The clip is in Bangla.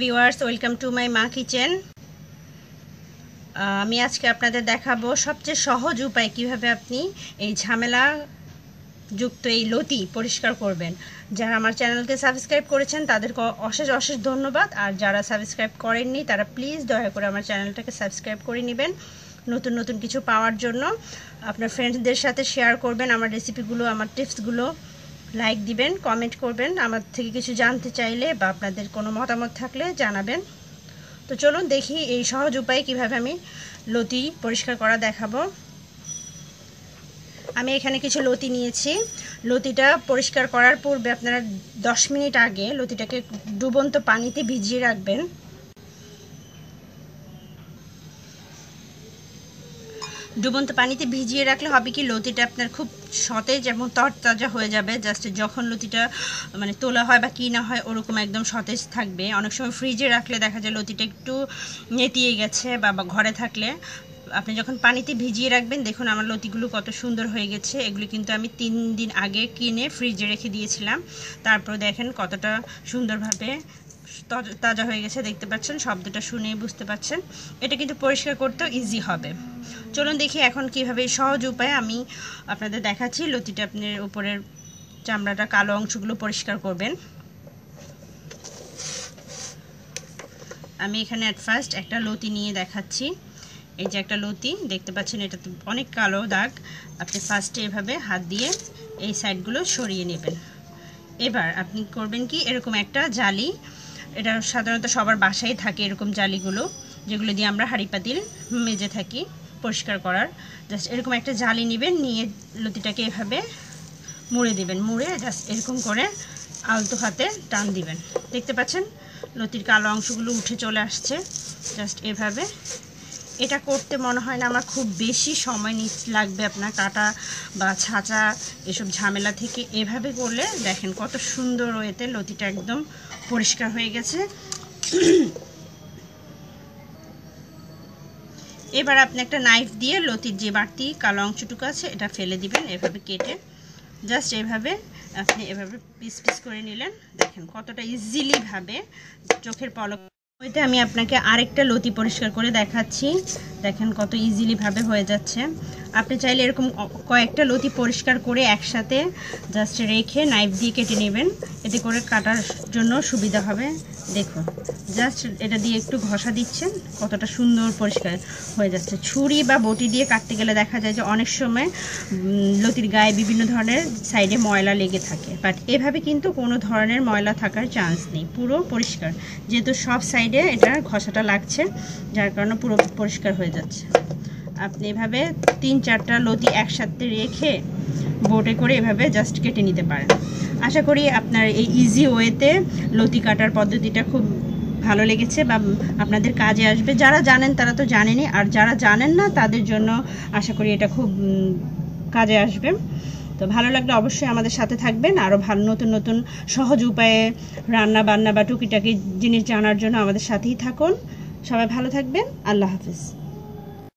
ভিউয়ার্স, ওয়েলকাম টু মাই মা কিচেন। আমি আজকে আপনাদের দেখাবো সবচেয়ে সহজ উপায় কিভাবে আপনি এই ঝামেলা যুক্ত এই লতি পরিষ্কার করবেন। যারা আমার চ্যানেলকে সাবস্ক্রাইব করেছেন তাদেরকে অশেষ অশেষ ধন্যবাদ, আর যারা সাবস্ক্রাইব করেননি তারা প্লিজ দয়া করে আমার চ্যানেলটাকে সাবস্ক্রাইব করে নেবেন নতুন নতুন কিছু পাওয়ার জন্য। আপনার ফ্রেন্ডসদের সাথে শেয়ার করবেন আমার রেসিপিগুলো, আমার টিপসগুলো, লাইক দিবেন, কমেন্ট করবেন, আমার থেকে কিছু জানতে চাইলে বা আপনাদের কোনো মতামত থাকলে জানাবেন। তো চলুন দেখি এই সহজ উপায়ে কিভাবে আমি লতি পরিষ্কার করা দেখাবো। আমি এখানে কিছু লতি নিয়েছি। লতিটা পরিষ্কার করার পূর্বে আপনারা 10 মিনিট আগে লতিটাকে ডুবন্ত পানিতে ভিজিয়ে রাখবেন। ডুবন্ত পানিতে ভিজিয়ে রাখলে হবে কি, লতিটা আপনার খুব সতেজ এবং তরতাজা হয়ে যাবে। জাস্ট যখন লতিটা মানে তোলা হয় বা কিনা হয় ওরকম একদম সতেজ থাকবে। অনেক সময় ফ্রিজে রাখলে দেখা যায় লতিটা একটু নেতিয়ে গেছে, বা ঘরে থাকলে আপনি যখন পানিতে ভিজিয়ে রাখবেন, দেখুন আমার লতিগুলো কত সুন্দর হয়ে গেছে। এগুলি কিন্তু আমি 3 দিন আগে কিনে ফ্রিজে রেখে দিয়েছিলাম। তারপর দেখেন কতটা সুন্দরভাবে তাজা হয়ে গেছে, দেখতে পাচ্ছেন, শব্দটা শুনেই বুঝতে পাচ্ছেন। এটা কিন্তু পরিষ্কার করতেও ইজি হবে। চলুন দেখি এখন কিভাবে সহজ উপায়ে আমি আপনাদের দেখাচ্ছি লতিটা আপনার উপরের চামড়াটা, কালো অংশগুলো পরিষ্কার করবেন। আমি এখানে অ্যাট ফার্স্ট একটা লতি নিয়ে দেখাচ্ছি। এই যে একটা লতি দেখতে পাচ্ছেন, এটা তো অনেক কালো দাগ। আপনি ফার্স্টে এভাবে হাত দিয়ে এই সাইডগুলো সরিয়ে নেবেন। এবার আপনি করবেন কি, এরকম একটা জালি, এটা সাধারণত সবার বাসায় থাকে এরকম জালিগুলো, যেগুলো দিয়ে আমরা হাঁড়ি পাতিল মেজে থাকি পরিষ্কার করার। জাস্ট এরকম একটা জালি নেবেন, নিয়ে লতিটাকে এভাবে মুড়ে দিবেন। মুড়ে জাস্ট এরকম করে আলতো হাতে টান দিবেন। দেখতে পাচ্ছেন লতির কালো অংশগুলো উঠে চলে আসছে। জাস্ট এভাবে। এটা করতে মনে হয় না আমার খুব বেশি সময় লাগবে, আপনার কাটা বা ছাঁচা এসব ঝামেলা থেকে। এভাবে করলে দেখেন কত সুন্দর ওয়েতে লতিটা একদম পরিষ্কার হয়ে গেছে। এবার আপনি একটা নাইফ দিয়ে লতির যে বাড়তি কালো অংশটুকু আছে এটা ফেলে দিবেন, এভাবে কেটে। জাস্ট এভাবে আপনি এভাবে পিস পিস করে নিলেন। দেখেন কতটা ইজিলি ভাবে, চোখের পলক হইতে আমি আপনাকে আরেকটা লতি পরিষ্কার করে দেখাচ্ছি। দেখেন কত ইজিলি ভাবে হয়ে যাচ্ছে। আপনি চাইলে এরকম কয়েকটা লতি পরিষ্কার করে একসাথে জাস্ট রেখে নাইফ দিয়ে কেটে নেবেন, এতে করে কাটার জন্য সুবিধা হবে। দেখুন জাস্ট এটা দিয়ে একটু ঘষা দিচ্ছেন, কতটা সুন্দর পরিষ্কার হয়ে যাচ্ছে। ছুরি বা বটি দিয়ে কাটতে গেলে দেখা যায় যে অনেক সময় লতির গায়ে বিভিন্ন ধরনের সাইডে ময়লা লেগে থাকে, বাট এভাবে কিন্তু কোনো ধরনের ময়লা থাকার চান্স নেই, পুরো পরিষ্কার। যেহেতু সব সাইডে এটা ঘষাটা লাগছে, যার কারণে পুরো পরিষ্কার হয়ে যাচ্ছে। আপনি এভাবে 3-4টা লতি একসাথে রেখে বোটে করে এভাবে জাস্ট কেটে নিতে পারেন। আশা করি আপনার এই ইজি ওয়েতে লতি কাটার পদ্ধতিটা খুব ভালো লেগেছে বা আপনাদের কাজে আসবে। যারা জানেন তারা তো জানেনই, আর যারা জানেন না তাদের জন্য আশা করি এটা খুব কাজে আসবে। তো ভালো লাগলে অবশ্যই আমাদের সাথে থাকবেন। আরও ভালো নতুন নতুন সহজ উপায়ে রান্না বান্না বা টুকিটাকি জিনিস জানার জন্য আমাদের সাথেই থাকুন। সবাই ভালো থাকবেন। আল্লাহ হাফেজ।